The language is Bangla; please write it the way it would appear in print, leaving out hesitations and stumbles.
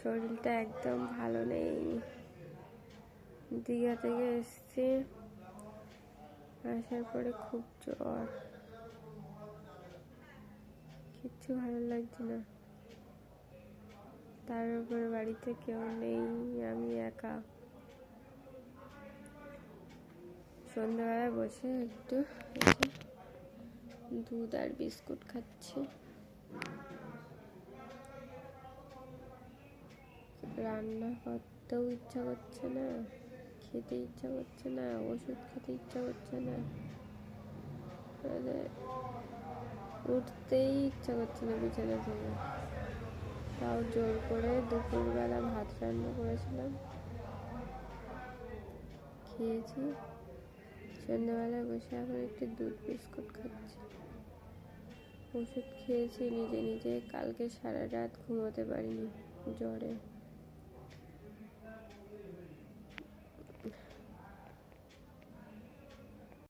শরীরটা একদম ভালো নেই। দীঘা থেকে এসছি, আসার পরে খুব জ্বর, কিচ্ছু ভালো লাগছে না। তার উপরে বাড়িতে কেউ নেই, আমি একা। সন্ধ্যাবেলায় বসে একটু দুধ আর বিস্কুট খাচ্ছি। রান্না করতেও ইচ্ছা করছে না, খেতে ইচ্ছা করছে না, ওষুধ খেতে ইচ্ছা করছে না, উঠতেই ইচ্ছা করছে না বিছানা থেকে। তাও জোর করে দুপুরবেলা ভাত রান্না করেছিলাম, খেয়েছি। সন্ধ্যাবেলায় বসে এখন একটু দুধ বিস্কুট খাচ্ছি। ওষুধ খেয়েছি নিজে নিজে, কালকে সারা রাত ঘুমোতে পারিনি জ্বরে।